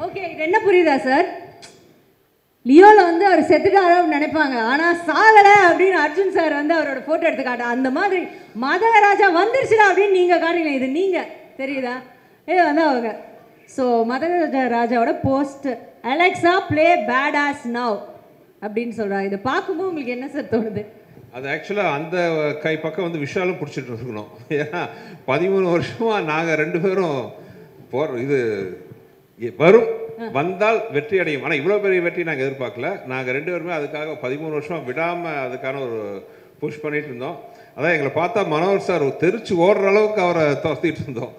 Okay, இது என்ன புரியுதா சார்? லியோவில் வந்து அவர் செத்துட்டாரு நினைப்பாங்க, ஆனால் சாகலை அப்படின்னு அர்ஜுன் சார் வந்து அவரோட ஃபோட்டோ எடுத்து காட்ட, அந்த மாதிரி மதகராஜா வந்துருச்சுடா அப்படின்னு நீங்கள் காட்டுறீங்க. இது நீங்கள் தெரியுதா? இது வந்து அவங்க. ஸோ மதகராஜாவோட post Alexa play bad ass now அப்படின்னு சொல்கிறாங்க. இதை பார்க்கும்போது உங்களுக்கு என்ன சார் தோணுது? அது ஆக்சுவலாக அந்த கை பக்கம் வந்து விஷாலும் பிடிச்சிட்டு இருக்கணும். ஏன்னா 13 வருஷமாக நாங்கள் 2 பேரும் இது வரும் வந்தால் வெற்றி அடையும். ஆனால் இவ்வளோ பெரிய வெற்றி நாங்கள் எதிர்பார்க்கல. நாங்கள் 2 பேருமே அதுக்காக 13 வருஷமாக விடாமல் அதுக்கான ஒரு புஷ் பண்ணிட்டு இருந்தோம். அதான் எங்களை பார்த்தா மனோகர் சார் தெரிச்சு ஓடுற அளவுக்கு அவரை துரத்திட்டு இருந்தோம்.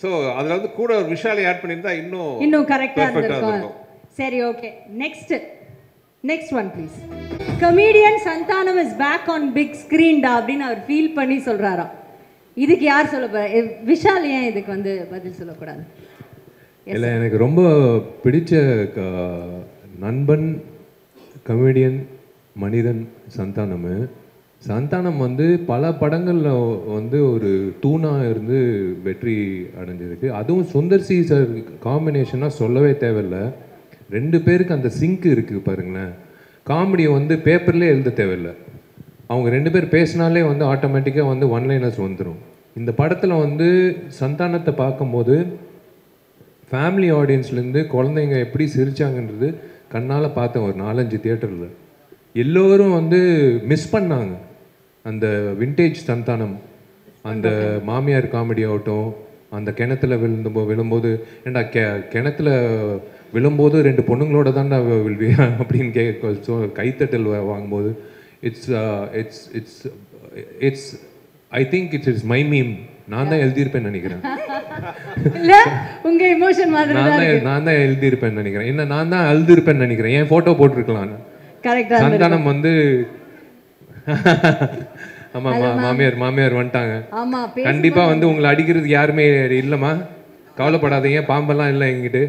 ஸோ அதில் வந்து கூட ஒரு விஷாலை ஆட் பண்ணியிருந்தா இன்னும் கரெக்டாக இருந்திருக்கும். சரி, okay, next one please. Comedian Santhanam is back on big ஸ்க்ரீன்டா அப்படின்னு அவர் ஃபீல் பண்ணி சொல்கிறாராம். இதுக்கு யார் சொல்ல போகிறா? விஷால் ஏன் இதுக்கு வந்து பதில் சொல்லக்கூடாது? இல்லை, எனக்கு ரொம்ப பிடிச்ச நண்பன் கமெடியன் மனிதன் சந்தானம் வந்து பல படங்களில் வந்து ஒரு தூணாக இருந்து வெற்றி அடைஞ்சிருக்கு. அதுவும் சுந்தர் சி சார் காம்பினேஷனாக சொல்லவே தேவையில்லை. 2 பேருக்கு அந்த சிங்க் இருக்குது பாருங்களேன். காமெடியை வந்து பேப்பர்லேயே எழுத தேவையில்லை. அவங்க 2 பேர் பேசினாலே வந்து ஆட்டோமேட்டிக்காக வந்து ஒன்லைனர்ஸ் வந்துடும். இந்த படத்தில் வந்து சந்தானத்தை பார்க்கும்போது ஃபேமிலி ஆடியன்ஸ்லேருந்து குழந்தைங்க எப்படி சிரித்தாங்கன்றது கண்ணால் பார்த்தேன். ஒரு 4-5 தியேட்டரில் எல்லோரும் வந்து மிஸ் பண்ணாங்க அந்த விண்டேஜ் சந்தானம். அந்த மாமியார் காமெடி ஆகட்டும், அந்த கிணத்துல விழும்போது ஏண்டா கிணத்துல விழும்போது 2 பொண்ணுங்களோட தான்டா விழுவியா அப்படின்னு கைத்தட்டல் வாங்கும்போது it's I think it's my meme. நான் தான் எழுதியிருப்பேன்னு நினைக்கிறேன். உங்க எமோஷன் மாதிரி நான் தான் எழுதியிருப்பேன்னு நினைக்கிறேன். என்ன நான் தான் எழுதியிருப்பேன்னு நினைக்கிறேன். என் ஃபோட்டோ போட்டிருக்கலாம். சந்தானம் வந்து ஆமா மாமியார் வந்துட்டாங்க. கண்டிப்பா வந்து உங்களை அடிக்கிறதுக்கு யாருமே இல்லைம்மா, கவலைப்படாதீங்க, பாம்பெல்லாம் இல்லை எங்கிட்டு.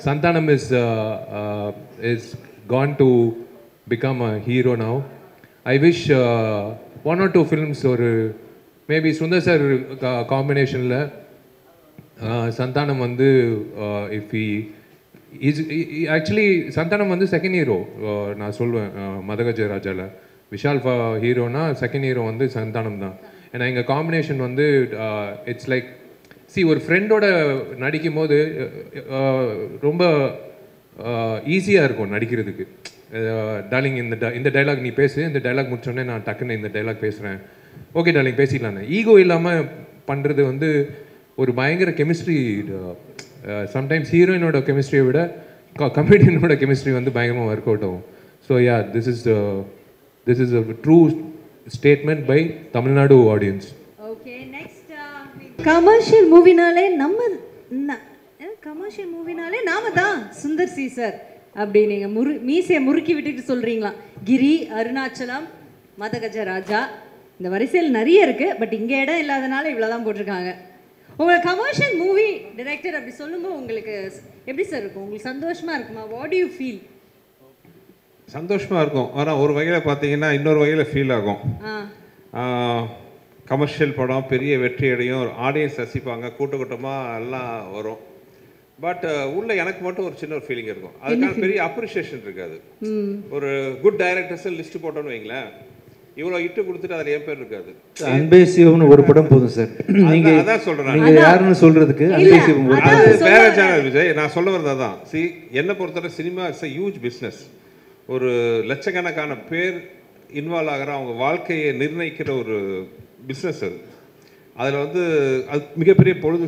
Santhanam is gone to become a hero now. I wish 1 or 2 films ஒரு மேபி சுந்தர் சார் காம்பினேஷனில் சந்தானம் வந்து இஃப் ஆக்சுவலி சந்தானம் வந்து செகண்ட் ஹீரோ நான் சொல்லுவேன் மதகஜராஜாவில். விஷால் ஹீரோனா செகண்ட் ஹீரோ வந்து சந்தானம் தான். ஏன்னா எங்கள் காம்பினேஷன் வந்து இட்ஸ் லைக் ஒரு ஃப்ரெண்டோட நடிக்கும் போது ரொம்ப ஈஸியாக இருக்கும் நடிக்கிறதுக்கு. டார்லிங் இந்த டைலாக் நீ பேசு, இந்த டைலாக் முடிச்சோடனே நான் டக்குன்னு இந்த டைலாக் பேசுகிறேன், ஓகே டார்லிங் பேசிடலான்னு. ஈகோ இல்லாமல் பண்ணுறது வந்து ஒரு பயங்கர கெமிஸ்ட்ரி. சம்டைம்ஸ் ஹீரோயினோட கெமிஸ்ட்ரியை விட கமெடியனோட கெமிஸ்ட்ரி வந்து பயங்கரமாக ஒர்க் அவுட் ஆகும். So this is a true statement by Tamil Nadu audience. Okay, next commercial மூவினாலே நாம தான் சுந்தர் சி சார் அப்படி நீங்கள் மீசையை முறுக்கி விட்டுட்டு சொல்கிறீங்களா? கிரி, அருணாச்சலம், மதகஜராஜா, இந்த வரிசையில் நிறைய இருக்குது. பட் இங்கே இடம் இல்லாதனால இவ்வளோ தான் போட்டிருக்காங்க. உங்களுக்கு கமர்ஷியல் மூவி டைரக்டர் அப்படி சொல்லும்போது உங்களுக்கு எப்படி சார் இருக்கும்? உங்களுக்கு சந்தோஷமாக இருக்குமா? What to you feel? சந்தோஷமாக இருக்கும். ஆனால் ஒரு வகையில் பார்த்தீங்கன்னா இன்னொரு வகையில் ஃபீல் ஆகும். கமர்ஷியல் படம் பெரிய வெற்றி அடையும், ஆடியன்ஸ் ரசிப்பாங்க, கூட்டமாக எல்லாம் வரும். பட் உள்ள எனக்கு மட்டும் ஒரு சின்ன ஒரு ஃபீலிங் இருக்கும். அதுக்கான பெரிய அப்ரிஷியேஷன் இருக்காது. ஒரு குட் டைரக்டர்ஸ் லிஸ்ட் போட்டோன்னு வைங்களேன், இவ்வளோ இட்டு கொடுத்துட்டு அதில் என் பேர் இருக்காது. அன்பே சிவம்னு ஒரு படம் போதும் சார். நீங்க அதான் சொல்றேன், நீங்க யாருன்னு சொல்றதுக்கு அன்பே சிவம் வேற சேனல் விஜய். நான் சொல்ல வரது அதான். என்னை பொறுத்தவரை cinema is a huge business. ஒரு லட்சக்கணக்கான பேர் இன்வால்வ் ஆகிற அவங்க வாழ்க்கையை நிர்ணயிக்கிற ஒரு பிஸ்னஸ் அது. அதில் வந்து அது மிகப்பெரிய பொழுது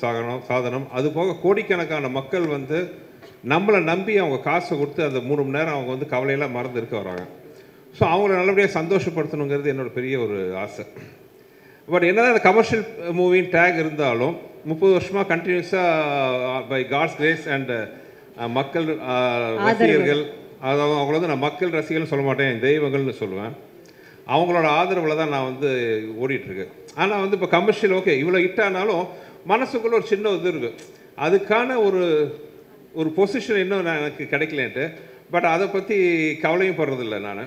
சாதனம். அது போக கோடிக்கணக்கான மக்கள் வந்து நம்மளை நம்பி அவங்க காசை கொடுத்து அந்த 3 மணி நேரம் அவங்க வந்து கவலையெல்லாம் மறந்து இருக்க வராங்க. ஸோ அவங்கள நல்லபடியாக சந்தோஷப்படுத்தணுங்கிறது என்னோட பெரிய ஒரு ஆசை. பட் என்னதான் அந்த கமர்ஷியல் மூவின் டேக் இருந்தாலும் 30 வருஷமாக கண்டினியூஸாக பை காட்ஸ் கிரேஸ் அண்ட் மக்கள் ரசிகர்கள், அதாவது அவங்கள வந்து நான் மக்கள் ரசிகர்கள்னு சொல்ல மாட்டேன், தெய்வங்கள்னு சொல்லுவேன். அவங்களோட ஆதரவில் தான் நான் வந்து ஓடிட்டுருக்கேன். ஆனால் வந்து இப்போ கமர்ஷியல் ஓகே இவ்வளோ ஹிட்டானாலும் மனசுக்குள்ளே ஒரு சின்ன இது இருக்குது. அதுக்கான ஒரு பொசிஷன் இன்னும் எனக்கு கிடைக்கலன்ட்டு. பட் அதை பற்றி கவலையும் படுறதில்லை. நான்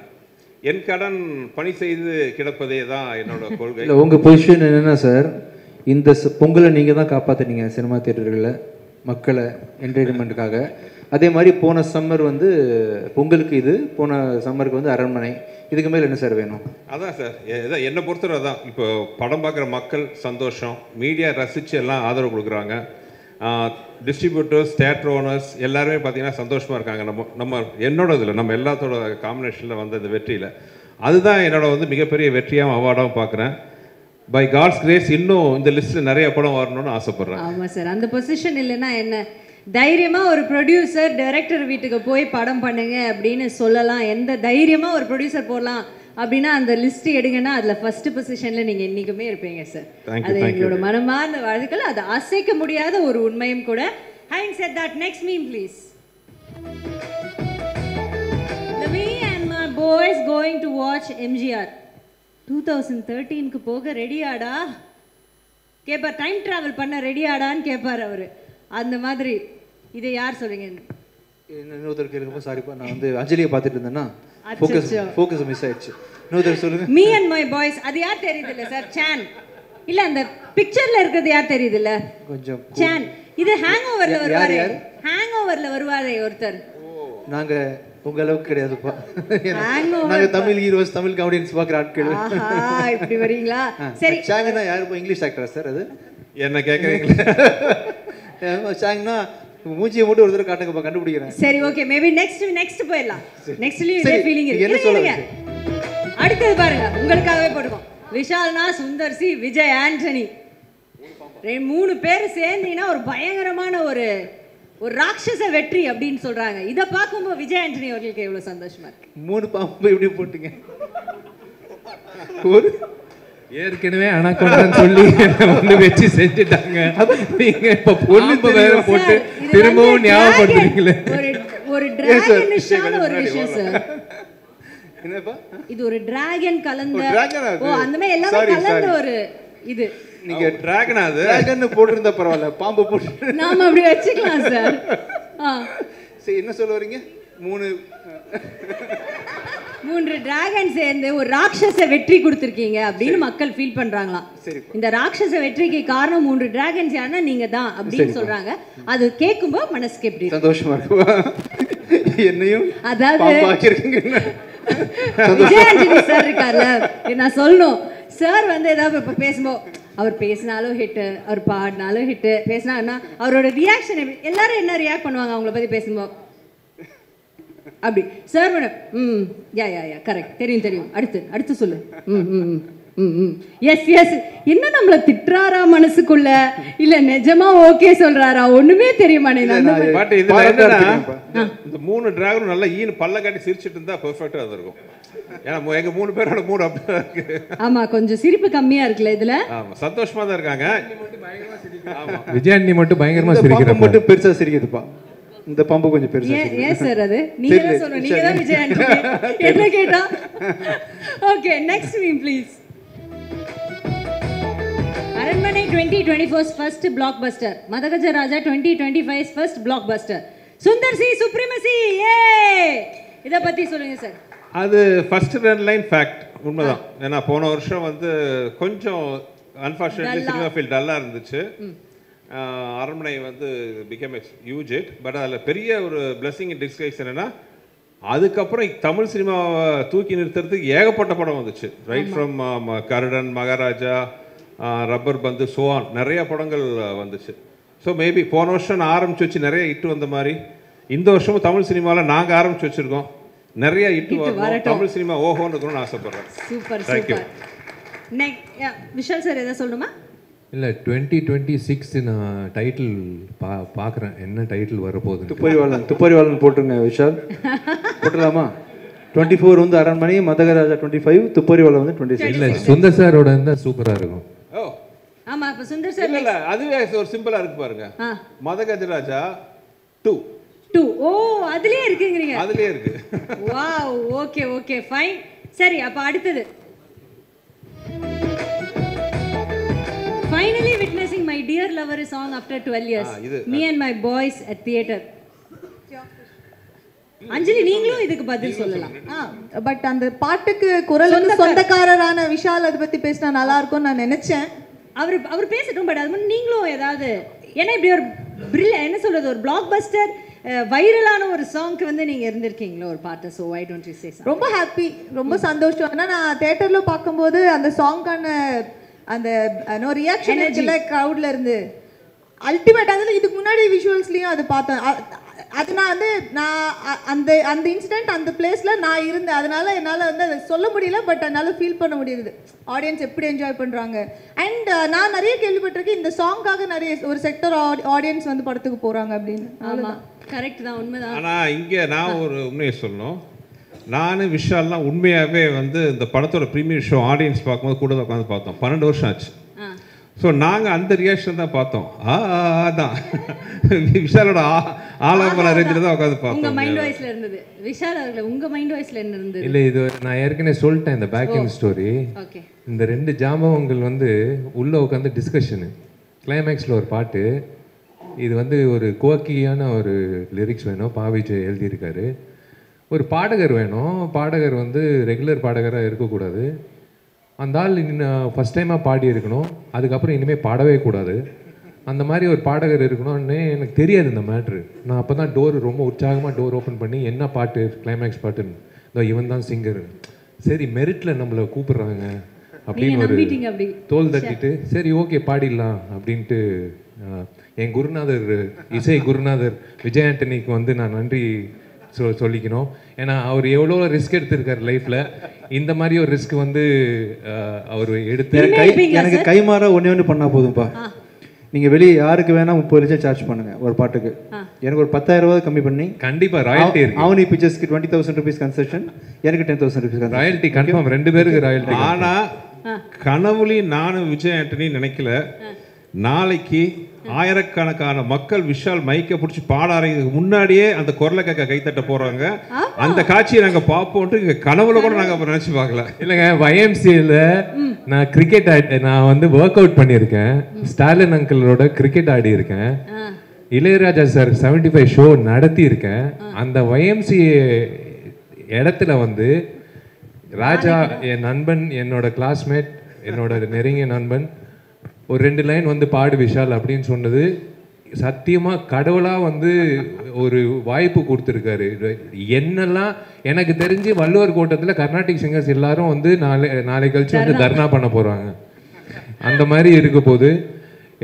என் கடன் பணி செய்து கிடப்பதே தான் என்னோட கொள்கை. இல்லை, உங்கள் பொசிஷன் என்னென்னா சார், இந்த பொங்கலை நீங்கள் தான் காப்பாற்றுனீங்க சினிமா தியேட்டர்களில் மக்களை என்டர்டெயின்மெண்ட்டுக்காக. அதே மாதிரி போன சம்மர் வந்து பொங்கலுக்கு இது, போன சம்மருக்கு வந்து அரண்மனை. இதுக்கு மேலே என்ன சார் வேணும்? அதான் சார், இதான் என்னை பொறுத்தவரை தான். இப்போ படம் பார்க்குற மக்கள் சந்தோஷம், மீடியா ரசித்து எல்லாம் ஆதரவு கொடுக்குறாங்க, டிஸ்ட்ரிபியூட்டர்ஸ், தியேட்டர் ஓனர்ஸ் எல்லாருமே பார்த்தீங்கன்னா சந்தோஷமாக இருக்காங்க. நம்ம என்னோட இதில் நம்ம எல்லாத்தோட காம்பினேஷனில் வந்த இந்த வெற்றியில் அதுதான் என்னோட வந்து மிகப்பெரிய வெற்றியாகவும் அவார்டாகவும் பார்க்குறேன். பை காட்ஸ் கிரேஸ் இன்னும் இந்த லிஸ்ட்டில் நிறைய படம் வரணும்னு ஆசைப்பட்றேன். ஆமாம் சார், அந்த பொசிஷன் இல்லைன்னா என்ன, தைரியமாக ஒரு ப்ரொடியூசர் டைரக்டர் வீட்டுக்கு போய் படம் பண்ணுங்க அப்படின்னு சொல்லலாம். எந்த தைரியமாக ஒரு ப்ரொடியூசர் போடலாம் அப்படின்னா அந்த லிஸ்ட் எடுங்கன்னா அதில் ஃபர்ஸ்ட் பொசிஷனில் நீங்கள் என்றைக்குமே இருப்பீங்க சார். அது எங்களோட மனமார்ந்த வாழ்த்துக்கள். அது அசைக்க முடியாத ஒரு உண்மையும் கூட. Having said that, next meme please. Me and my boys going to watch MGR 2013க்கு போக ரெடியாடா கேட்பார். டைம் ட்ராவல் பண்ண ரெடியாடான்னு கேட்பார் அவர். அந்த மாதிரி இதை யார் சொல்றீங்க? இன்னொருத்தருக்கு இருக்கப்போ சாரிப்பா, நான் வந்து அஞ்சலியை பார்த்துட்டு இருந்தேன்னா ஃபோக்கஸ் மிஸ் ஆயிடுச்சு. இன்னொருத்தர் சொல்லுங்க. மீ அண்ட் மை பாய்ஸ், அது யார் தெரியுது இல்லை சார்? சான் இல்லை, அந்த பிக்சர்ல இருக்கிறது யார் தெரியுது இல்லை? கொஞ்சம் சான். இது ஹேங் ஓவர்ல வருவாரு, ஹேங் ஓவர்ல வருவாரே ஒருத்தர். நாங்க உங்க அளவுக்கு கிடையாதுப்பா, நாங்க தமிழ் ஹீரோஸ், தமிழ் காமெடியன்ஸ் பார்க்குற ஆட்கள். இப்படி வரீங்களா? சரி, சாங்னா யாருப்பா? இங்கிலீஷ் ஆக்டரா சார்? அது என்ன கேட்குறீங்களா? சாங்னா மூஞ்சியை மட்டும் ஒரு தடவை காட்டுங்கப்பா, கண்டுபிடிக்கிறேன். சரி, ஓகே, மேபி நெக்ஸ்ட் போயிடலாம். நெக்ஸ்ட்லயும் இதே ஃபீலிங் இருக்கு. என்ன சொல்லுங்க? அடுத்தது பாருங்க, உங்களுக்காகவே போடுவோம். விஷால்னா சுந்தர் சி, விஜய் ஆண்டனி, 3 பேர் சேர்ந்தீங்கன்னா ஒரு பயங்கரமான ஒரு ராட்சச வெற்றி அப்படின்னு சொல்றாங்க. இதை பார்க்கும்போது விஜய் ஆண்டனி அவர்களுக்கு எவ்வளவு சந்தோஷமா இருக்கு. 3 பாம்பு எப்படி போட்டீங்க? ஏற்கனவே அனகொண்டான்னு சொல்லி வந்து வச்சு செஞ்சுட்டாங்க. நீங்க இப்ப பொண்ணு வேற போட்டு திரும்பவும் ஞாபகப்படுத்துறீங்களே. ஒரு டிராகனிஷான ஒரு விஷயம் சார். என்னப்பா இது? ஒரு டிராகன் கலந்த, அந்த மாதிரி எல்லாமே கலந்த ஒரு இது. நீங்க டிராகன், அது டிராகன் போட்டுருந்தா பரவாயில்ல, பாம்பு போட்டு நாம அப்படி வச்சுக்கலாம் சார். சரி, என்ன சொல்ல வரீங்க? 3 டிராகன் சேர்ந்து ஒரு ராட்சச வெற்றி கொடுத்துருக்கீங்க அப்படின்னு மக்கள் ஃபீல் பண்றாங்களாம். இந்த ராட்சச வெற்றிக்கு காரணம் 3 டிராகன்ஸ் யாருன்னா நீங்க தான் அப்படின்னு சொல்றாங்க. அது கேட்கும்போது மனசுக்கு எப்படி சந்தோஷமா இருக்கு. என்னையும் அதாவது விஜய் ஆண்டனி சார் இருக்கார்ல, நான் சொல்லணும், சார் வந்து ஏதாவது இப்போ பேசும்போது அவர் பேசினாலும் ஹிட்டு, அவர் பாடினாலும் ஹிட்டு, பேசினா அவரோட ரியாக்ஷன் எப்படி, எல்லாரும் என்ன ரியாக்ட் பண்ணுவாங்க அவங்கள பற்றி பேசும்போது? அப்படி சார் மேடம் யா கரெக்ட், தெரியும், அடுத்து சொல்லு, எஸ் என்ன நம்மள திட்டுறாரா மனசுக்குள்ள, இல்ல நிஜமா ஓகே சொல்றாரா, ஒண்ணுமே தெரிய மாட்டேங்குது. பட் இதுல என்னன்னா, இந்த 3 டிராகனும் நல்லா ஈன பல்ல காட்டி சிரிச்சிட்டு இருந்தா பெர்ஃபெக்ட்டா இருக்கும். ஏன்னா எங்க 3 பேரோட மூட் அப்படியே இருக்கு. ஆமா, கொஞ்சம் சிரிப்பு கம்மியா இருக்குல்ல இதுல. ஆமா, சந்தோஷமா தான் இருக்காங்க. ஆமா, விஜயாண்டி மட்டும் பயங்கரமா சிரிக்கிறாங்க. மட்டும் பெருசா சிரிக்குதுப்பா. இந்த பாம்பு கொஞ்சம் பெருசா. ஏன் சார் அது? நீங்க தான் சொல்றீங்க, நீங்க தான் விஜயாண்டி. என்ன கேட்டா? Okay, next meme please. அரண்மனை 2024's first blockbuster. Madha Gaja Raja 2025's first blockbuster. Sundar C supremacy. இத பத்தி சொல்லுங்க சார். அது ஃபர்ஸ்ட் ரன் லைன் ஃபேக்ட், உண்மைதான். ஏன்னா போன வருஷம் வந்து கொஞ்சம் அன்ஃபார்ச்சுனேட்லி சினிமா ஃபீல்ட் டல்லா இருந்துச்சு. அரண்மனை வந்து become a huge hit. But அதில் பெரிய ஒரு பிளெஸிங் இன் டிஸ்கைஸ் என்னன்னா, அதுக்கப்புறம் தமிழ் சினிமாவை தூக்கி நிறுத்துறதுக்கு ஏகப்பட்ட படம் வந்துச்சு. Right from Garudan, Maharaja, rubber பந்து, சோவான், நிறைய படங்கள் வந்துச்சு. ஸோ மேபி போன வருஷம் நான் ஆரம்பிச்சு வச்சு நிறைய ஹிட் வந்த மாதிரி இந்த வருஷமும் தமிழ் சினிமாவில் நாங்கள் ஆரம்பிச்சு வச்சுருக்கோம். நிறைய ஹிட் வரணும், தமிழ் சினிமா ஓஹோன்னு இருக்கணும்னு ஆசைப்படுறேன். Super super. விஷால் சார் எதாவது சொல்லணுமா? இல்லை, 2026 நான் டைட்டில் பார்க்குறேன், என்ன டைட்டில் வரப்போகுது. துப்பறிவாளன் போட்டுருங்க விஷால், போட்டுடலாமா? 24 வந்து அரண்மனை, மதகராஜா 25, துப்பறிவாளன் வந்து 26. இல்லை, சுந்தர் சாரோட இருந்தால் சூப்பராக இருக்கும். ஓ ஆமா, அப்ப சுந்தர் சார் இல்ல அதுவே ஒரு சிம்பிளா இருக்கு பாருங்க. மதகஜராஜா 2. ஓ, அதுலயே இருக்குங்கறீங்க? அதுலயே இருக்கு. Wow, okay fine. சரி, அப்ப அடுத்து Finally witnessing my dear lover song after 12 years. Me and my boys at theater. அஞ்சலி, நீங்களும் இதுக்கு பதில் சொல்லலாம். பட் அந்த பாட்டுக்கு குரலுக்கு சொந்தக்காரரான விஷால் அதை பத்தி பேசினா நல்லா இருக்கும்னு நான் நினைச்சேன். அவர் பேசட்டும். பட் அது மாதிரி நீங்களும் ஏதாவது, ஏன்னா இப்படி ஒரு என்ன சொல்றது, ஒரு பிளாக் பஸ்டர் வைரலான ஒரு சாங்க்கு வந்து நீங்க இருந்திருக்கீங்களோ ஒரு பாட்டு. So why don't you say? ரொம்ப ஹாப்பி, ரொம்ப சந்தோஷம். ஏன்னா நான் தேட்டரில் பார்க்கும்போது அந்த சாங்கான அந்த ரியாக்ஷன் இருக்குல்ல க்ரௌட்ல இருந்து அல்டிமேட். அதில் இதுக்கு முன்னாடி விஷுவல்ஸ்லேயும் அது பார்த்தேன். அது நான் அந்த அந்த இன்சிடென்ட் அந்த பிளேஸில் நான் இருந்தேன். அதனால் என்னால் வந்து அதை சொல்ல முடியல, பட் என்னால் ஃபீல் பண்ண முடியுது ஆடியன்ஸ் எப்படி என்ஜாய் பண்ணுறாங்க. அண்ட் நான் நிறைய கேள்விப்பட்டிருக்கேன் இந்த சாங்காக நிறைய ஒரு செக்டர் ஆடியன்ஸ் வந்து படத்துக்கு போகிறாங்க அப்படின்னு. ஆமாம், கரெக்ட் தான், உண்மைதான். ஆனால் இங்கே நான் ஒரு உண்மையை சொல்லணும். நான் விஷால்லாம் உண்மையாகவே வந்து இந்த படத்தோட ப்ரீமியர் ஷோ ஆடியன்ஸ் பார்க்கும்போது கூட உட்காந்து பார்த்தோம். 12 வருஷம் ஆச்சு. ஸோ நாங்கள் அந்த ரியாக்ஷன் தான் பார்த்தோம். அதான் விஷாலோட ஆலாபன ரேஞ்சில் தான் உட்காந்து பார்த்தோம். உங்கள் மைண்ட் வாய்ஸில் இருந்தது விஷால் அவர்கள், உங்கள் மைண்ட் வாய்ஸில் என்ன இருந்தது? இல்லை, இது நான் ஏற்கனவே சொல்லிட்டேன் இந்த பேக் எண்ட் ஸ்டோரி. ஓகே. இந்த 2 ஜாம்பவங்கள் வந்து உள்ளே உட்காந்து டிஸ்கஷனு. கிளைமேக்ஸில் ஒரு பாட்டு, இது வந்து ஒரு கோக்கியான ஒரு லிரிக்ஸ் வேணும், பாவிஜய் எழுதியிருக்காரு. ஒரு பாடகர் வேணும், பாடகர் வந்து ரெகுலர் பாடகராக இருக்கக்கூடாது. அந்த ஆள் ஃபஸ்ட் டைமாக பாடி இருக்கணும், அதுக்கப்புறம் இனிமேல் பாடவே கூடாது. அந்த மாதிரி ஒரு பாடகர் இருக்கணும்னு எனக்கு தெரியாது இந்த மேட்ரு. நான் அப்போ தான் ரொம்ப உற்சாகமாக டோர் ஓப்பன் பண்ணி என்ன பாட்டு, கிளைமேக்ஸ் பாட்டுன்னு, இதோ இவன் தான் சிங்கர், சரி மெரிட்டில் நம்மளை கூப்பிட்றாங்க அப்படின்னு ஒரு தோல் தட்டிட்டு சரி ஓகே பாடிடலாம் அப்படின்ட்டு என் குருநாதர், இசை குருநாதர் விஜய் ஆண்டனிக்கு வந்து நான் நன்றி சொல்லிக்கணும். ஏன்னா அவர் எவ்வளோ ரிஸ்க் எடுத்திருக்காரு லைஃப்பில். இந்த மாதிரி ஒரு ரிஸ்க் வந்து அவர் எடுத்து எனக்கு கைமாற ஒன்று பண்ணால் போதும்ப்பா. நீங்கள் வெளியே யாருக்கு வேணால் 30 லட்சம் சார்ஜ் பண்ணுங்கள் ஒரு பாட்டுக்கு, எனக்கு ஒரு 10,000 ரூபா கம்மி பண்ணி கண்டிப்பாக ராயல்ட்டி இருக்கு. அவனி பிக்சர்ஸ்க்கு 20,000 ருபீஸ் கன்செஷன், எனக்கு 10,000 ருபீஸ் ராயல்ட்டி கன்ஃபார்ம், 2 பேருக்கு ராயல்ட்டி. ஆனால் கனவுலையும் நானும் விஜய் ஆண்டனி நினைக்கல நாளைக்கு ஆயிரக்கணக்கான மக்கள் விஷால் மைக்கை பிடிச்சி பாடாறதுக்கு முன்னாடியே அந்த குரலை கேட்க கைத்தட்ட போறாங்க. அந்த காட்சியை நாங்கள் பார்ப்போம்ட்டு கனவுல கூட நாங்கள் அப்புறம் நினைச்சு பார்க்கல. இல்லைங்க, YMCAல நான் கிரிக்கெட் நான் வந்து ஒர்க் அவுட் பண்ணியிருக்கேன். ஸ்டாலின் அங்கிளோட கிரிக்கெட் ஆடி இருக்கேன். இளையராஜா சார் 75 ஷோ நடத்தி இருக்கேன். அந்த YMCA இடத்துல வந்து ராஜா என் நண்பன், என்னோட கிளாஸ்மேட், என்னோட நெருங்கிய நண்பன் ஒரு 2 லைன் வந்து பாடு விஷால் அப்படின்னு சொன்னது சத்தியமாக கடவுளாக வந்து ஒரு வாய்ப்பு கொடுத்துருக்காரு. என்னெல்லாம் எனக்கு தெரிஞ்சு வள்ளுவர் கோட்டத்தில் கர்நாடிக் சிங்கர்ஸ் எல்லாரும் வந்து நாளை கழிச்சு வந்து தர்ணா பண்ண போகிறாங்க. அந்த மாதிரி இருக்க போது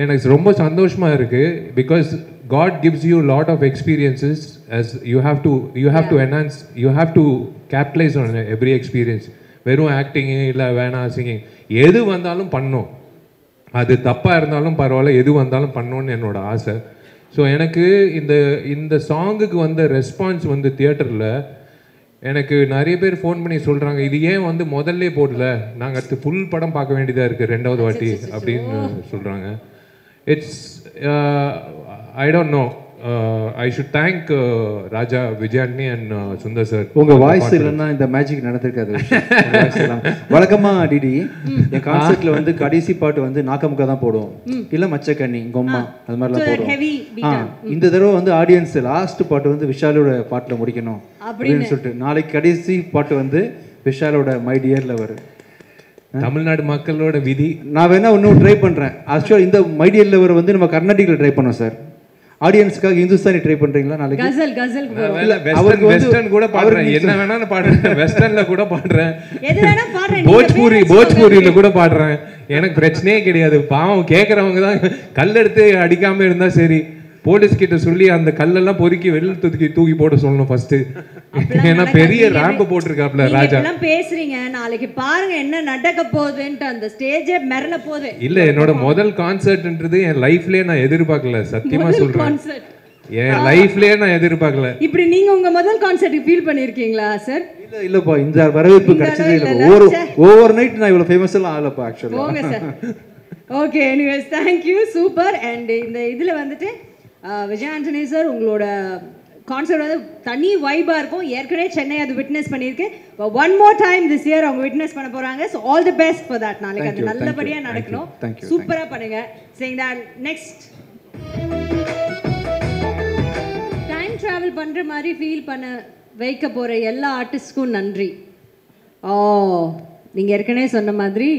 எனக்கு ரொம்ப சந்தோஷமாக இருக்குது. Because God gives you a lot of experiences as you have to enhance, you have to capitalize on every experience. வெறும் ஆக்டிங் இல்லை வேணாம் சிங்கிங் எது வந்தாலும் பண்ணோம், அது தப்பாக இருந்தாலும் பரவாயில்ல, எது வந்தாலும் பண்ணணும்னு என்னோட ஆசை. ஸோ எனக்கு இந்த சாங்குக்கு வந்த ரெஸ்பான்ஸ் வந்து தியேட்டரில் எனக்கு நிறைய பேர் ஃபோன் பண்ணி சொல்கிறாங்க, இது ஏன் வந்து முதல்ல போடல, நாங்கள் அடுத்து ஃபுல் படம் பார்க்க வேண்டியதாக இருக்குது 2வது வாட்டி அப்படின்னு சொல்கிறாங்க. It's I don't know, I should thank Raja Vijayantani and Sundar sir. உங்க வாய்ஸ் இல்லைன்னா இந்த மேஜிக் நடந்திருக்காது. வழக்கமா டிடி என் கான்செர்ட்ல வந்து கடைசி பாட்டு வந்து நாக்கமுக்கா தான் போடுவோம், இல்ல மச்சக்கண்ணி கொம்மா அது மாதிரிலாம் போடுவோம். இந்த தடவை வந்து ஆடியன்ஸ் லாஸ்ட் பாட்டு வந்து விஷாலோட பாட்டுல முடிக்கணும் அப்படின்னு சொல்லிட்டு நாளைக்கு கடைசி பாட்டு வந்து விஷாலோட மை டியர் லவர். தமிழ்நாடு மக்களோட விதி. நான் வேணா இன்னும் ட்ரை பண்றேன். ஆக்சுவலா இந்த மை டியர் லவர் வந்து நம்ம கர்நாடிக்ல ட்ரை பண்ணோம் சார். ஆடியன்ஸ்க்காக இந்துஸ்தானி ட்ரை பண்றீங்களா நாளைக்கு? கசல் அவருக்கு வெஸ்டர்ன் கூட பாடுறேன், என்ன வேணாலும் பாடுறேன், வெஸ்டர்ன்ல கூட பாடுறேன், எது வேணா பாடுறேன், போஜ்பூரியில கூட பாடுறேன். எனக்கு பிரச்சனையே கிடையாது. பாவம் கேட்கறவங்க தான் கல் எடுத்து அடிக்காம இருந்தா சரி. போலீஸ் கிட்ட சொல்லி அந்த கல்லெல்லாம் பொறுக்கி வெளில தூக்கி போட சொல்லணும் ஃபர்ஸ்ட். ஏன்னா பெரிய ரேம்ப் போட்டிருக்காப்ல ராஜா. எல்லாம் பேசுறீங்க, நாளைக்கு பாருங்க என்ன நடக்க போகுதுன்னு, அந்த ஸ்டேஜே மிரள போகுது. இல்ல, என்னோட முதல் கான்சர்ட்ன்றது என் லைஃப்லயே நான் எதிர்பார்க்கல, சத்தியமா சொல்றேன். என் லைஃப்லயே நான் எதிர்பார்க்கல. இப்படி நீங்க உங்க முதல் கான்சர்ட் ஃபீல் பண்ணிருக்கீங்களா சார்? இல்லப்பா, இந்த வரவேற்பு கிடைச்சதே இல்ல. ஓவர் நைட் நான் இவ்வளவு ஃபேமஸ் எல்லாம் ஆகலப்பா ஆக்சுவலா. Okay sir. Okay, anyways thank you, super. And இந்த இதுல வந்துட்டு விஜய் ஆண்டனி சார் உங்களோட கான்சர்ட் வந்து தனி வைபாக இருக்கும். ஏற்கனவே சென்னை அது விட்னஸ் பண்ணியிருக்கு. One more time this year அவங்க விட்னஸ் பண்ண போகிறாங்க. So all the best for that. நாளைக்கு அது நல்லபடியாக நடக்கணும். சூப்பராக பண்ணுங்க. Saying that next time travel பண்ணுற மாதிரி ஃபீல் பண்ண வைக்க போகிற எல்லா ஆர்டிஸ்ட்க்கும் நன்றி. நீங்கள் ஏற்கனவே சொன்ன மாதிரி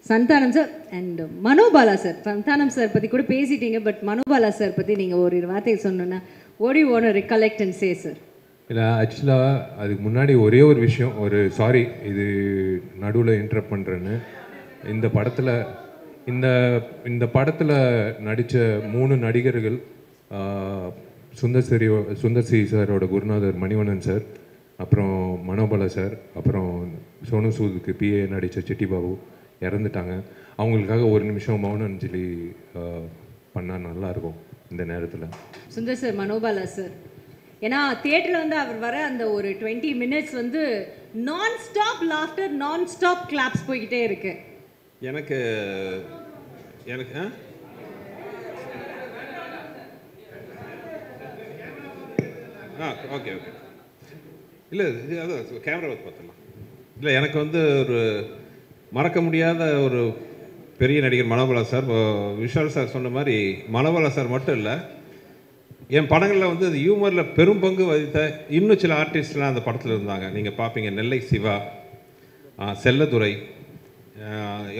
Santhanam sir and Manobala sir. Santhanam sir பற்றி கூட பேசிட்டீங்க, பட் மனோபாலா சார் பற்றி நீங்கள் ஒரு வார்த்தை சொன்னோன்னா what do you want to recollect and say sir? இல்லை ஆக்சுவலாக அதுக்கு முன்னாடி ஒரே ஒரு விஷயம், ஒரு சாரி இது நடுவில் இன்டரப்ட் பண்ணுறேன்னு. இந்த படத்தில் நடித்த 3 நடிகர்கள், சுந்தர் சி சாரோட குருநாதர் மணிவண்ணன் சார், அப்புறம் மனோபாலா சார், அப்புறம் சோனு சூதுக்கு பிஏ நடித்த சிட்டி பாபு இறந்துட்டாங்க. அவங்களுக்காக ஒரு நிமிஷம் மௌன அஞ்சலி பண்ணால் நல்லாயிருக்கும் இந்த நேரத்தில். சுந்தர் சார், மனோபாலா சார், ஏன்னா தியேட்டரில் வந்து அவர் வர அந்த ஒரு 20 minutes வந்து நான் ஸ்டாப் லாஃப்டர், நான் ஸ்டாப் கிளாப்ஸ் போய்கிட்டே இருக்கு. எனக்கு ஓகே இல்லை இது அதான் கேமரா வச்சு பார்த்துடலாம். இல்லை எனக்கு வந்து ஒரு மறக்க முடியாத ஒரு பெரிய நடிகர் மனோபாலா சார். விஷால் சார் சொன்ன மாதிரி மனோபாலா சார் மட்டும் இல்லை, என் படங்களில் வந்து அது ஹியூமரில் பெரும் பங்கு வகித்த இன்னும் சில ஆர்டிஸ்ட்லாம் அந்த படத்தில் இருந்தாங்க. நீங்கள் பார்ப்பீங்க, நெல்லை சிவா, செல்லதுரை,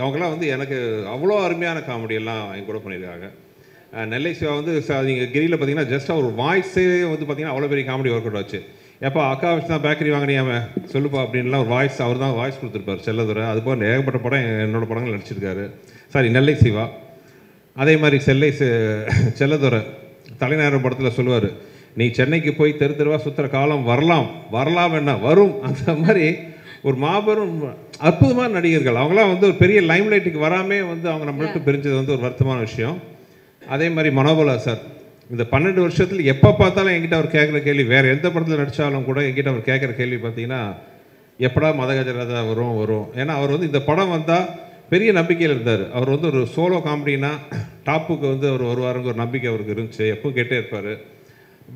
அவங்களாம் வந்து எனக்கு அவ்வளோ அருமையான காமெடியெல்லாம் என் கூட பண்ணியிருக்காங்க. நெல்லை சிவா வந்து நீங்கள் கிரியில் பார்த்தீங்கன்னா ஜஸ்ட் அவர் வாய்ஸே வந்து பார்த்தீங்கன்னா அவ்வளோ பெரிய காமெடி ஒர்க் அவுட் ஆச்சு. எப்போ அக்கா வச்சு தான் பேக்கரி வாங்கினியாம சொல்லுப்பா அப்படின்லாம் ஒரு வாய்ஸ் அவர் தான் வாய்ஸ் கொடுத்துருப்பார் செல்லதுரை. அதுபோல் ஏகப்பட்ட படம் என்னோடய படங்கள் நடிச்சிருக்காரு. சாரி, நெல்லை சிவா. அதே மாதிரி செல்லதுரை தலைநகரம் படத்தில் சொல்லுவார், நீ சென்னைக்கு போய் தெரு தெருவாக சுற்றுற காலம் வரலாம் என்ன வரும். அந்த மாதிரி ஒரு மாபெரும் அற்புதமான நடிகர்கள். அவங்களாம் வந்து ஒரு பெரிய லைம்லைட்டுக்கு வராமே வந்து அவங்க நம்மளுக்கு பிரிஞ்சது வந்து ஒரு வருத்தமான விஷயம். அதே மாதிரி மனோபாலா சார் இந்த 12 வருஷத்தில் எப்போ பார்த்தாலும் என்கிட்ட அவர் கேட்குற கேள்வி, வேறு எந்த படத்தில் நடித்தாலும் கூட என்கிட்ட அவர் கேட்குற கேள்வி பார்த்தீங்கன்னா, எப்படா மதகஜராஜா வரும். ஏன்னா அவர் வந்து இந்த படம் வந்தால் பெரிய நம்பிக்கையில் இருந்தார். அவர் வந்து ஒரு சோலோ காமெடினா டாப்புக்கு வந்து அவர் வருவாருங்க ஒரு நம்பிக்கை அவருக்கு இருந்துச்சு, எப்பவும் கேட்டே இருப்பார்.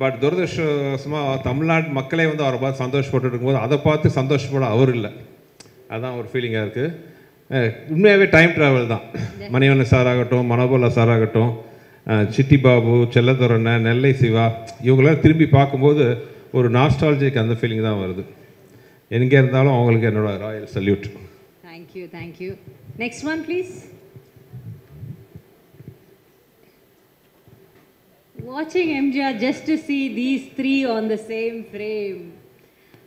பட் துரதிருஷ்டவசமாக தமிழ்நாட்டு மக்களே வந்து அவரை பார்த்து சந்தோஷப்பட்டு இருக்கும்போது அதை பார்த்து சந்தோஷப்பட அவர் இல்லை. அதுதான் ஒரு ஃபீலிங்காக இருக்குது. உண்மையாகவே டைம் ட்ராவல் தான். மணிவண்ணன் சார் ஆகட்டும், மனோபாலா சார் ஆகட்டும், சிட்டி பாபு, செல்லதுரை, நெல்லை சிவா, இவங்களாம் திரும்பி பார்க்கும்போது ஒரு நாஸ்டாலஜிக் அந்த ஃபீலிங் தான் வருது. எங்கே இருந்தாலும் அவங்களுக்கு என்னோட Royal salute. Thank you. Next one please. Watching MGR just to see these 3 on the same frame.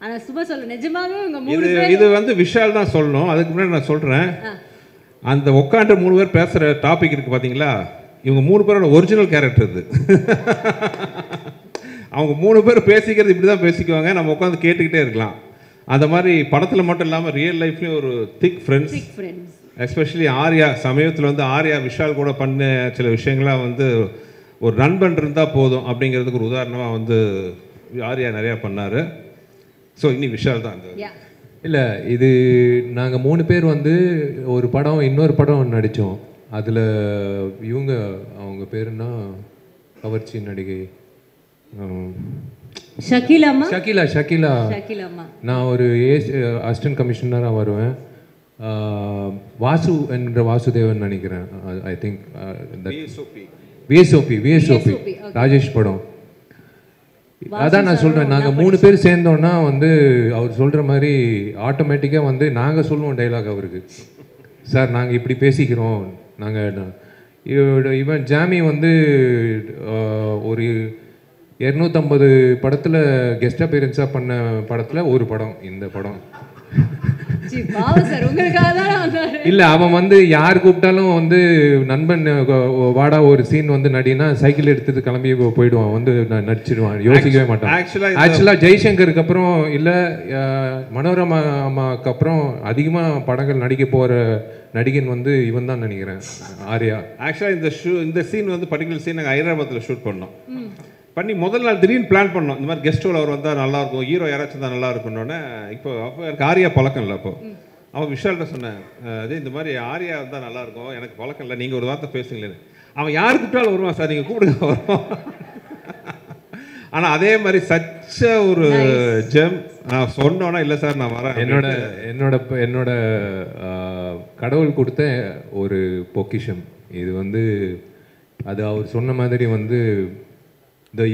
ஆனால் சும்மா சொல்ல நிஜமாவே உங்க 3 பேர் இது வந்து விஷால் தான் சொல்லணும். அதுக்கு முன்னாடி நான் சொல்கிறேன், அந்த உட்காந்து 3 பேர் பேசுகிற டாபிக் இருக்குது பார்த்தீங்களா, இவங்க 3 பேரோட ஒரிஜினல் கேரக்டர் இது. அவங்க 3 பேர் பேசிக்கிறது இப்படி தான் பேசிக்குவாங்க, நம்ம உட்காந்து கேட்டுக்கிட்டே இருக்கலாம். அந்த மாதிரி படத்தில் மட்டும் இல்லாமல் ரியல் லைஃப்லேயும் ஒரு திக் ஃப்ரெண்ட்ஸ். எஸ்பெஷலி ஆர்யா, சமயத்தில் வந்து ஆர்யா விஷால் கூட பண்ண சில விஷயங்கள்லாம் வந்து ஒரு நண்பன் இருந்தால் போதும் அப்படிங்கிறதுக்கு ஒரு உதாரணமாக வந்து ஆர்யா நிறையா பண்ணார். ஸோ இன்னி விஷால் தான் இல்லை, இது நாங்கள் 3 பேர் வந்து ஒரு படம் இன்னொரு படம் நடித்தோம். அதில் அவங்க பேருன்னா கவர்ச்சி நடிகை ஷக்கீலா. நான் ஒரு அசிஸ்டன்ட் கமிஷனராக வருவேன். வாசு என்ற வாசுதேவன் நினைக்கிறேன். ஐ திங்க் விஎஸ்ஓபி ராஜேஷ் படம். அதான் நான் சொல்கிறேன், நாங்கள் 3 பேர் சேர்ந்தோன்னா வந்து அவர் சொல்கிற மாதிரி ஆட்டோமேட்டிக்காக வந்து நாங்கள் சொல்லுவோம் டைலாக் அவருக்கு, சார் நாங்கள் இப்படி பேசிக்கிறோம். இவன் ஜாமி வந்து ஒரு 250 படத்தில் கெஸ்ட் அப்பியரன்ஸாக பண்ண படத்தில் ஒரு படம் இந்த படம். இல்லை, அவன் வந்து யார் கூப்பிட்டாலும் வந்து நண்பன் வாடா ஒரு சீன் வந்து நடினா சைக்கிள் எடுத்துட்டு கிளம்பி போயிடுவான், வந்து நடிச்சிடுவான், யோசிக்கவே மாட்டான். ஆக்சுவலாக ஜெய்சங்கருக்கு அப்புறம் இல்லை மனோரமா அம்மாவுக்கு அப்புறம் அதிகமாக படங்கள் நடிக்க போகிற நடிகன் வந்து இவன் தான் நினைக்கிறேன், ஆர்யா. ஆக்சுவலாக இந்த சீன் வந்து பர்டிகுலர் சீன் நாங்கள் ஹைதராபாத்தில் ஷூட் பண்ணோம். பண்ணி முதல் நாள் திடீர்னு பிளான் பண்ணோம், இந்த மாதிரி கெஸ்ட் அவர் வந்தால் நல்லாயிருக்கும், ஹீரோ யாராச்சும் தான் நல்லா இருக்குன்னொன்னே. அப்போ எனக்கு ஆர்யா பழக்கம் இல்லை. அப்போ அவன் விஷால்கிட்ட சொன்னேன், அதே இந்த மாதிரி ஆர்யா வந்தால் நல்லாயிருக்கும், எனக்கு பழக்கம் இல்லை, நீங்கள் ஒரு வார்த்தை பேசுங்களேன்னு. அவன் யார் கூப்பிட்டாலும் வருவான், சார் நீங்கள் கூப்பிடுங்க வருவான். ஆனால் அதே மாதிரி சச்ச ஒரு ஜெம். நான் சொன்னோன்னா இல்லை சார் நான் வரேன். என்னோட கடவுள் கொடுத்த ஒரு பொக்கிஷம் இது வந்து. அது அவர் சொன்ன மாதிரி வந்து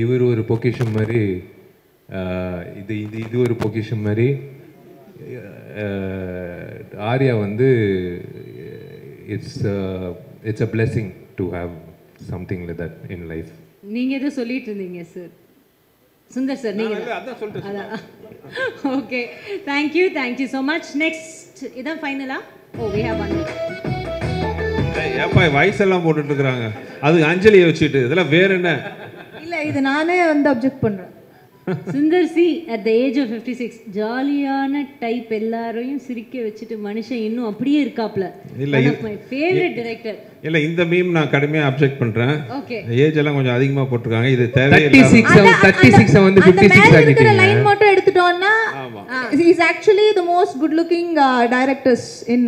இவர் ஒரு பொக்கிஷம் மாதிரி, இது ஒரு பொக்கிஷம் மாதிரி. ஆர்யா வந்து it's a blessing to have something like that in life. நீங்க எதோ சொல்லிட்டு இருந்தீங்க சார். சுந்தர் சார் நீங்க அதான் சொல்லிட்டேன். Okay, thank you so much. Next இதான் ஃபைனலா? ஓ, we have one. ஏப்பா வயசெல்லாம் போட்டுட்டு இருக்காங்க, அது அஞ்சலியை வச்சுட்டு இதெல்லாம் வேற என்ன? இல்ல இது நானே வந்து அப்ஜெக்ட் பண்றேன். Sundar C at the age of 56 ஜாலியான டைப், எல்லாரையும் சிரிக்க வச்சுட்டு மனுஷன் இன்னும் அப்படியே இருக்காப்ல. இல்ல, one of my favorite director. இல்ல இந்த மீம் நான் கடுமையா அப்ஜெக்ட் பண்றேன். ஓகே, ஏஜ் எல்லாம் கொஞ்சம் அதிகமா போட்டுருக்காங்க, இது தேவையில்லை. 36 வந்து 56 ஆகிட்டீங்க. லைன் மட்டும் எடுத்துட்டோம்னா he is actually the most good looking directors in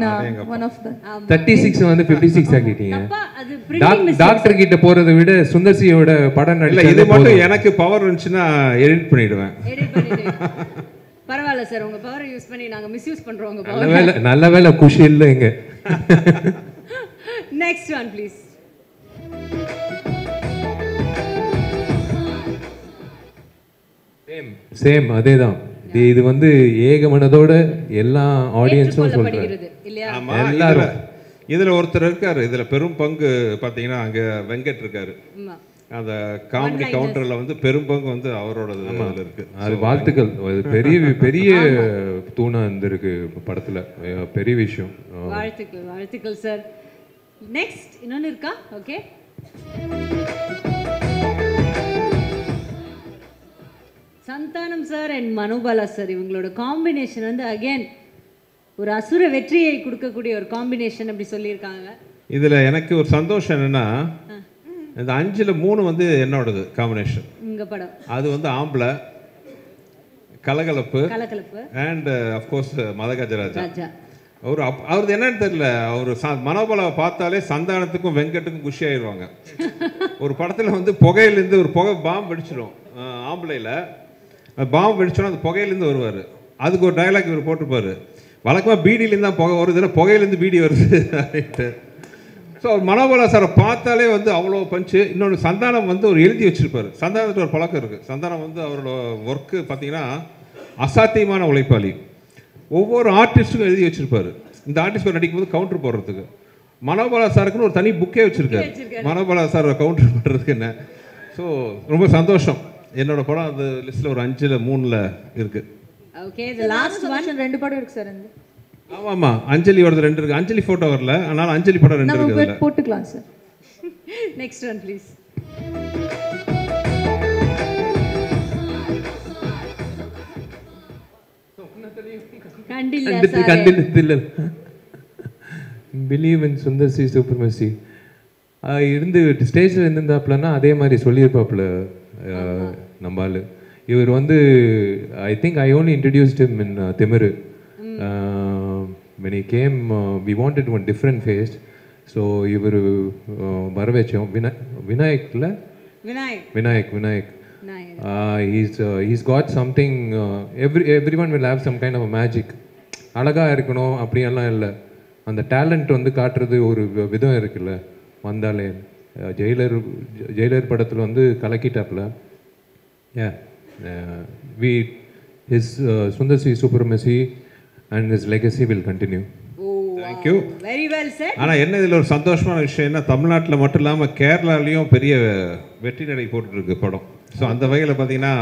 one of the 36 வந்து 56 ஆகிட்டீங்க. அப்பா அது printing டாக்டர் கிட்ட போறதை விட சுந்தர் சியோட படம் இல்ல நடிச்சது இது மட்டும் எனக்கு பவர் இருந்துச்சுன்னா எடிட் பண்ணிடுவேன். பரவாயில்ல சார், உங்க பவரை யூஸ் பண்ணி நாங்க மிஸ்யூஸ் பண்றோம் உங்க பவர். நல்ல வேளை குஷி இல்ல இங்க. Next one please. சேம் அதேதான். இது வந்து ஏகமனதோட எல்லா ஆடியன்ஸும் சொல்றாங்க இல்லையா? ஆமா, எல்லாரும் இதுல ஒருத்தர் இருக்காரு, இதுல பெரும் பங்கு பாத்தீங்கன்னா அங்க வெங்கட் இருக்காரு. ஆமா, அந்த காமெடி கவுண்டர்ல வந்து பெரும் பங்கு வந்து அவரோடது இருக்கு. அது வாழ்த்துக்கள். அது பெரிய தூணா இருந்திருக்கு படத்துல, பெரிய விஷயம். வாழ்த்துக்கள் சார். நெக்ஸ்ட் இன்னொன்னு இருக்கா? Okay, Santhanam sir and Manobala sir, இவங்களோட காம்பினேஷன் வந்து அகைன் ஒரு அசுர வெற்றியை கொடுக்கக்கூடிய ஒரு காம்பினேஷன் அப்படி சொல்லியிருக்காங்க. இதுல எனக்கு ஒரு சந்தோஷம் என்னன்னா, இந்த 5ல் 3 வந்து என்னோடது காம்பினேஷன். உங்க படம் அது வந்து ஆம்பளை கலகலப்பு அண்ட் அஃப்கோர்ஸ் மதகஜராஜா. அவரது என்னன்னு தெரியல, அவர் மனோபலாவை பார்த்தாலே சந்தானத்துக்கும் வெங்கட்டுக்கும் குஷி ஆயிடுவாங்க. ஒரு படத்தில் வந்து புகையிலேருந்து ஒரு புகை பாம்பு வெடிச்சிடும், ஆம்பளையில் பாம்பு வெடிச்சோன்னா அந்த புகையிலேருந்து வருவார். அதுக்கு ஒரு டைலாக் இவர் போட்டிருப்பார், வழக்கமாக பீடியிலேருந்து தான் புகை வருது, இல்லை புகையிலேருந்து பீடி வருது அப்படின்ட்டு. ஸோ அவர் மனோபலா சாரை பார்த்தாலே வந்து அவ்வளோ பஞ்சு. இன்னொன்று சந்தானம் வந்து ஒரு எழுதி வச்சுருப்பார். சந்தானத்துக்கு ஒரு பழக்கம் இருக்குது. சந்தானம் வந்து அவரோட ஒர்க்கு பார்த்தீங்கன்னா அசாத்தியமான உழைப்பாளி. ஒவ்வொரு ஆர்டிஸ்ட்டுக்கும் எழுதி வச்சுருப்பார். இந்த ஆர்டிஸ்ட் பேர் நடிக்கும்போது கவுண்டர் போடுறதுக்கு மனோபாலா சாருக்குன்னு ஒரு தனி புக்கே வச்சுருக்காரு, மனோபாலா சார் கவுண்டர் பண்ணுறதுக்கு என்ன. ஸோ ரொம்ப சந்தோஷம். என்னோட படம் அந்த லிஸ்ட்டில் ஒரு 5ல் 3ல் இருக்குது. Okay, the last one. 2 படம் இருக்கு சார். ஆமாம்மா, அஞ்சலியோட 2 இருக்குது. அஞ்சலி ஃபோட்டோ வரல, ஆனால் அஞ்சலி படம் 2 இருக்குது. நம்ம போட்டுக்கலாம் சார். Next one please. கண்டில்ல believe in Sundar C supremacy இருந்து ஸ்டேஜில் இருந்திருந்தாப்புலன்னா அதே மாதிரி சொல்லியிருப்பாப்புல நம்ம ஆளு. இவர் வந்து I think I only introduced him in திமிரு. when he came we wanted one different face, so இவர் வர வச்சோம். விநாயக்ல Vinayak he's got something, everyone will have some kind of a magic. அழகா இருக்கணும் அப்படியெல்லாம் இல்லை, அந்த டேலண்ட் வந்து காட்டுறது ஒரு விதம் இருக்குல்ல. வந்தாலே ஜெயிலர் படத்தில் வந்து கலக்கிட்டாப்புல. his Sundar C Supremacy and his legacy will continue. Thank you. Very well said. ஆனால் என்ன இதில் ஒரு சந்தோஷமான விஷயம் என்ன, தமிழ்நாட்டில் மட்டும் இல்லாமல் கேரளாலையும் பெரிய வெற்றி நடை போட்டுருக்கு படம். ஸோ அந்த வகையில் பார்த்தீங்கன்னா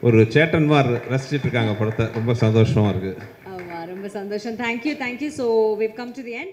ஒரு சேட்டன்மார் ரசிச்சுட்டு இருக்காங்க படத்தை. ரொம்ப சந்தோஷமாக இருக்குது. ரொம்ப சந்தோஷம். Thank you. So we've come to the end.